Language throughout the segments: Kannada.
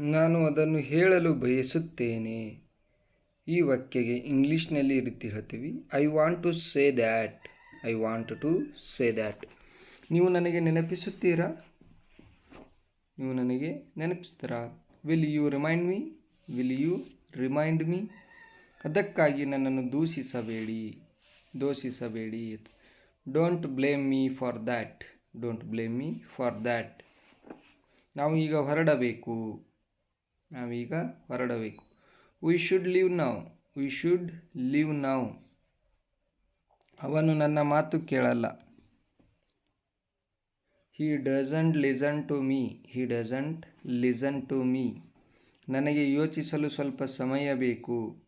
ನಾನು ಅದನ್ನು ಹೇಳಲು ಬಯಸುತ್ತೇನೆ. ಈ ವಾಕ್ಯಗೆ ಇಂಗ್ಲೀಷ್ನಲ್ಲಿ ಈ ರೀತಿ ಹೇಳ್ತೀವಿ, I want to say that. I want to say that. ನೀವು ನನಗೆ ನೆನಪಿಸುತ್ತೀರಾ? ನೀವು ನನಗೆ ನೆನಪಿಸ್ತೀರಾ? Will you remind me? Will you remind me? ಅದಕ್ಕಾಗಿ ನನ್ನನ್ನು ದೂಷಿಸಬೇಡಿ. Don't blame me for that. Don't blame me for that. ನಾವು ಈಗ ಹೊರಡಬೇಕು. We should leave now. We should leave now. ಅವನು ನನ್ನ ಮಾತು ಕೇಳಲ್ಲ. He doesn't listen to me. He doesn't listen to me. ನನಗೆ ಯೋಚಿಸಲು ಸ್ವಲ್ಪ ಸಮಯ ಬೇಕು.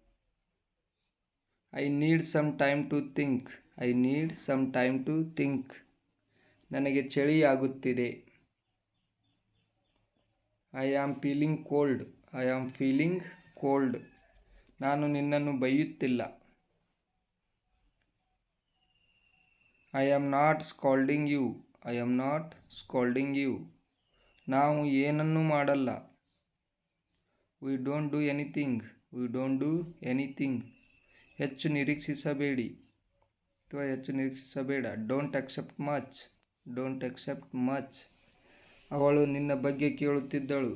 I need some time to think. I need some time to think. ನನಗೆ ಚಳಿಯಾಗುತ್ತಿದೆ. I am feeling cold. I am feeling cold. ನಾನು ನಿನ್ನನ್ನು ಬೈಯುತ್ತಿಲ್ಲ. I am not scolding you. I am not scolding you. ನಾವು ಏನನ್ನೂ ಮಾಡಲ್ಲ. We don't do anything. We don't do anything. ಹೆಚ್ಚು ನಿರೀಕ್ಷಿಸಬೇಡಿ ಅಥವಾ ಹೆಚ್ಚು ನಿರೀಕ್ಷಿಸಬೇಡ. Don't accept much. Don't accept much. ಅವಳು ನಿನ್ನ ಬಗ್ಗೆ ಕೇಳುತ್ತಿದ್ದಳು.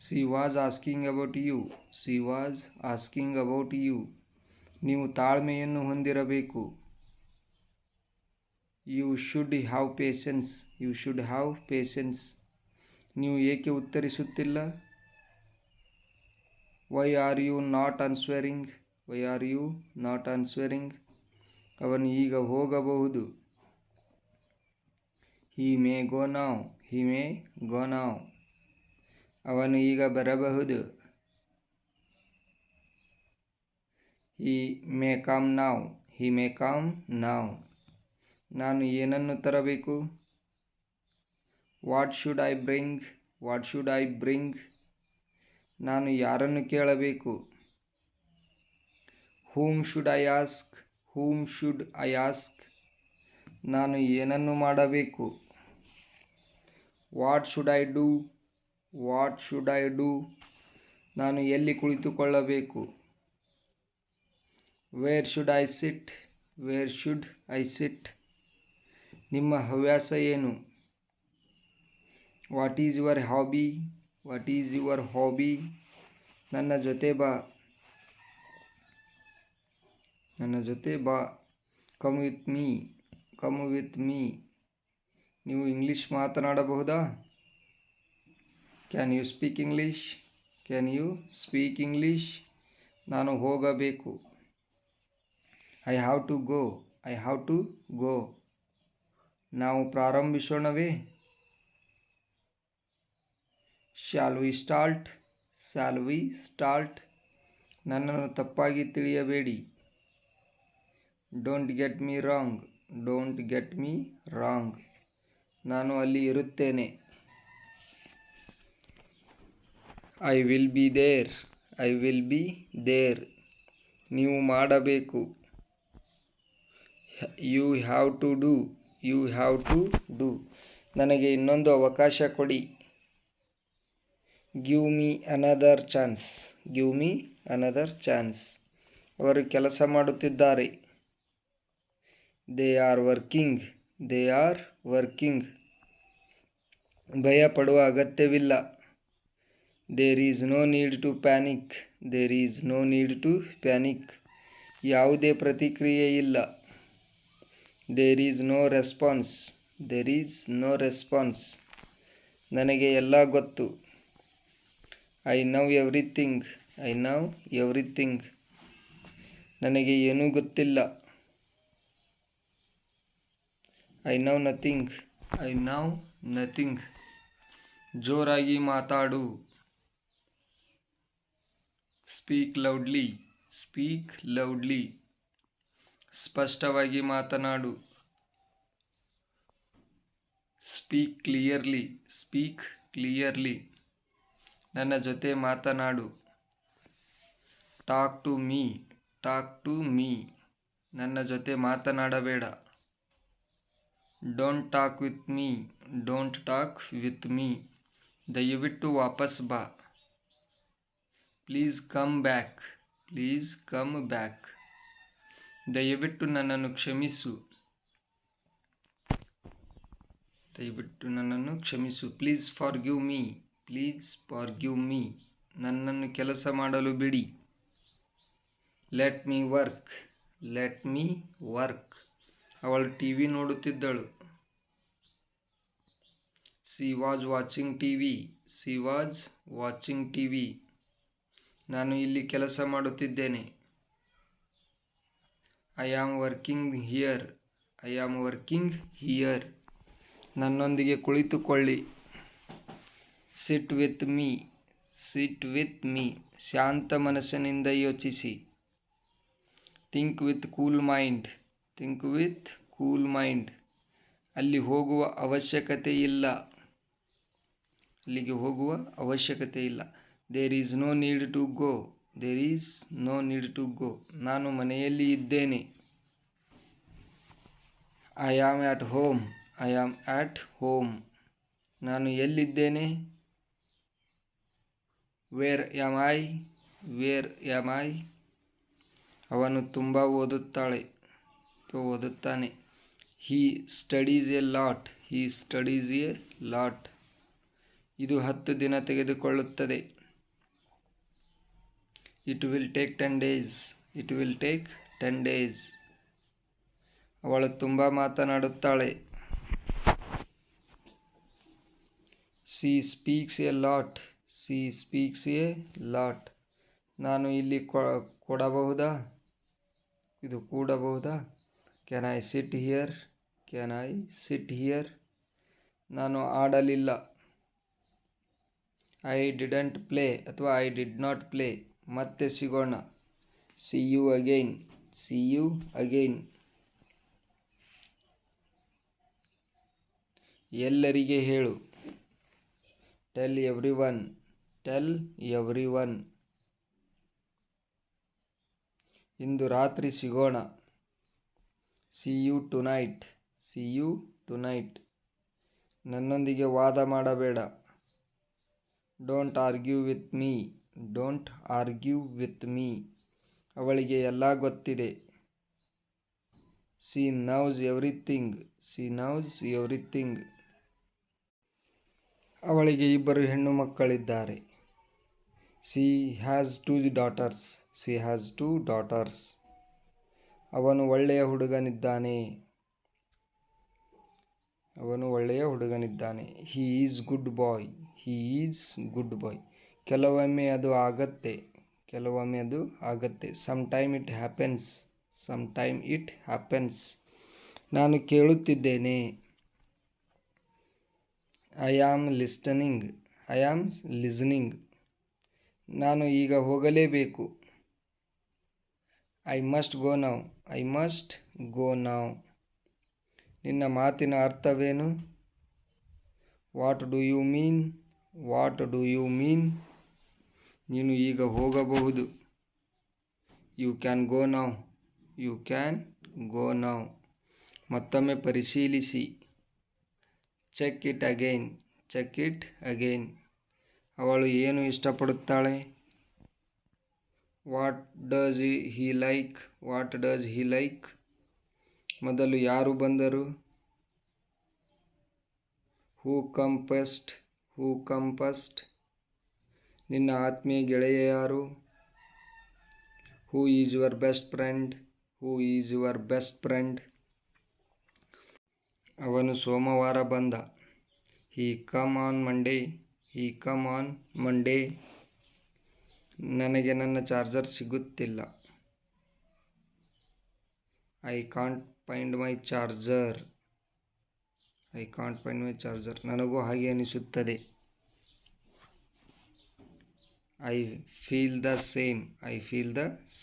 She was asking about you. She was asking about you. ನೀವು ತಾಳ್ಮೆಯನ್ನು ಹೊಂದಿರಬೇಕು. You should have patience. You should have patience. ನೀವು ಏಕೆ ಉತ್ತರಿಸುತ್ತಿಲ್ಲ? Why are you not answering? Why are you not answering? ಅವನು ಈಗ ಹೋಗಬಹುದು. He may go now. He may go now. ಅವನು ಈಗ ಬರಬಹುದು. He may come now. He may come now. ನಾನು ಏನನ್ನು ತರಬೇಕು? What should I bring? What should I bring? ನಾನು ಯಾರನ್ನು ಕೇಳಬೇಕು? Whom should I ask? Whom should I ask? ನಾನು ಏನನ್ನು ಮಾಡಬೇಕು? What should I do? What should I do? ನಾನು ಎಲ್ಲಿ ಕುಳಿತುಕೊಳ್ಳಬೇಕು? Where should I sit? Where should I sit? ನಿಮ್ಮ ಹವ್ಯಾಸ ಏನು? What is your hobby? What is your hobby? ನನ್ನ ಜೊತೆ ಬಾ. Come with me. Come with me. ನೀವು English ಮಾತನಾಡಬಹುದಾ? Can you speak English? Can you speak English? ನಾನು ಹೋಗಬೇಕು. I have to go. I have to go. ನಾವು ಪ್ರಾರಂಭಿಸೋಣವೇ? Shall we start? Shall we start? ನನ್ನನ್ನು ತಪ್ಪಾಗಿ ತಿಳಿಯಬೇಡಿ. Don't get me wrong. Don't get me wrong. ನಾನು ಅಲ್ಲಿ ಇರುತ್ತೇನೆ. I will be there. I will be there. ನೀವು ಮಾಡಬೇಕು. You have to do. You have to do. ನನಗೆ ಇನ್ನೊಂದು ಅವಕಾಶ ಕೊಡಿ. Give me another chance. Give me another chance. ಅವರು ಕೆಲಸ ಮಾಡುತ್ತಿದ್ದಾರೆ. They are working. They are working. ಭಯಪಡುವ ಅಗತ್ಯವಿಲ್ಲ. There is no need to panic. There is no need to panic. ಯಾವುದೇ ಪ್ರತಿಕ್ರಿಯೆ ಇಲ್ಲ. There is no response. There is no response. ನನಗೆ ಎಲ್ಲ ಗೊತ್ತು. I know everything. I know everything. ನನಗೆ ಏನೂ ಗೊತ್ತಿಲ್ಲ. I know nothing. I know nothing. ಜೋರಾಗಿ ಮಾತಾಡು. Speak loudly. Speak loudly. ಸ್ಪಷ್ಟವಾಗಿ ಮಾತನಾಡು. Speak clearly. Speak clearly. ನನ್ನ ಜೊತೆ ಮಾತನಾಡು. Talk to me. Talk to me. ನನ್ನ ಜೊತೆ ಮಾತನಾಡಬೇಡ. Don't talk with me. Don't talk with me. ದಯವಿಟ್ಟು ವಾಪಸ್ ಬಾ. Please come back. Please come back. ದಯವಿಟ್ಟು ನನ್ನನ್ನು ಕ್ಷಮಿಸು. ದಯವಿಟ್ಟು ನನ್ನನ್ನು ಕ್ಷಮಿಸು. Please forgive me. Please forgive me. ನನ್ನನ್ನು ಕೆಲಸ ಮಾಡಲು ಬಿಡಿ. Let me work. Let me work. ಅವಳು ಟಿವಿ ನೋಡುತ್ತಿದ್ದಳು. She was watching TV. She was watching TV. ನಾನು ಇಲ್ಲಿ ಕೆಲಸ ಮಾಡುತ್ತಿದ್ದೇನೆ. I am working here. I am working here. ನನ್ನೊಂದಿಗೆ ಕುಳಿತುಕೊಳ್ಳಿ. Sit with me. Sit with me. ಶಾಂತ ಮನಸ್ಸಿನಿಂದ ಯೋಚಿಸಿ. Think with cool mind. Think with cool mind. ಅಲ್ಲಿ ಹೋಗುವ ಅವಶ್ಯಕತೆ ಇಲ್ಲ. ಅಲ್ಲಿಗೆ ಹೋಗುವ ಅವಶ್ಯಕತೆ ಇಲ್ಲ. There is no need to go. There is no need to go. ನಾನು ಮನೆಯಲ್ಲಿ ಇದ್ದೇನೆ. I am at home. I am at home. ನಾನು ಎಲ್ಲಿದ್ದೇನೆ? Where am I. Where am I. ಅವನು ತುಂಬ ಓದುತ್ತಾನೆ. He studies a lot. He studies a lot. ಇದು 10 ದಿನ ತೆಗೆದುಕೊಳ್ಳುತ್ತದೆ. It will take 10 days. It will take 10 days. ಅವಳು ತುಂಬ ಮಾತನಾಡುತ್ತಾಳೆ. She speaks a lot. She speaks a lot. ನಾನು ಇಲ್ಲಿ ಕೂಡಬಹುದಾ? Can I sit here? Can I sit here? ನಾನು ಆಡಲಿಲ್ಲ. ಐ ಡಿಡಂಟ್ ಪ್ಲೇ ಅಥವಾ ಐ ಡಿಡ್ ನಾಟ್ ಪ್ಲೇ. ಮತ್ತೆ ಸಿಗೋಣ. See you again. See you again. ಎಲ್ಲರಿಗೆ ಹೇಳು. Tell every one. Tell every one. ಇಂದು ರಾತ್ರಿ ಸಿಗೋಣ. See you tonight. See you tonight. ನನ್ನೊಂದಿಗೆ ವಾದ ಮಾಡಬೇಡ. Don't argue with me. Don't argue with me. ಅವಳಿಗೆ ಎಲ್ಲ ಗೊತ್ತಿದೆ. She knows everything. She knows everything. ಅವಳಿಗೆ 2 ಹೆಣ್ಣು ಮಕ್ಕಳಿದ್ದಾರೆ. She has 2 daughters. She has 2 daughters. ಅವನು ಒಳ್ಳೆಯ ಹುಡುಗನಿದ್ದಾನೆ. ಅವನು ಒಳ್ಳೆಯ ಹುಡುಗನಿದ್ದಾನೆ. He is good boy. He is good boy. ಕೆಲವೊಮ್ಮೆ ಅದು ಆಗತ್ತೆ. ಕೆಲವೊಮ್ಮೆ ಅದು ಆಗತ್ತೆ. Sometime it happens. Sometime it happens. ನಾನು ಕೇಳುತ್ತಿದ್ದೇನೆ. I am listening. I am listening. ನಾನು ಈಗ ಹೋಗಲೇಬೇಕು. I must go now. I must go now. ನಿನ್ನ ಮಾತಿನ ಅರ್ಥವೇನು? What do you mean? What do you mean? ನೀನು ಈಗ ಹೋಗಬಹುದು. You can go now. You can go now. ಮತ್ತೊಮ್ಮೆ ಪರಿಶೀಲಿಸಿ. Check it again. Check it again. ಅವಳು ಏನು ಇಷ್ಟಪಡುತ್ತಾಳೆ? What does he like? What does he like? ಮೊದಲು ಯಾರು ಬಂದರು? Who come first? Who come first? ನಿನ್ನ ಆತ್ಮೀಯ ಗೆಳೆಯ ಯಾರು? Who is your best friend? Who is your best friend? ಅವನು ಸೋಮವಾರ ಬಂದ. He come on Monday. He come on Monday. ನನಗೆ ನನ್ನ ಚಾರ್ಜರ್ ಸಿಗುತ್ತಿಲ್ಲ. I can't find my charger. I can't find my charger. ನನಗೂ ಹಾಗೆ ಅನಿಸುತ್ತದೆ. I feel the same. I feel the same.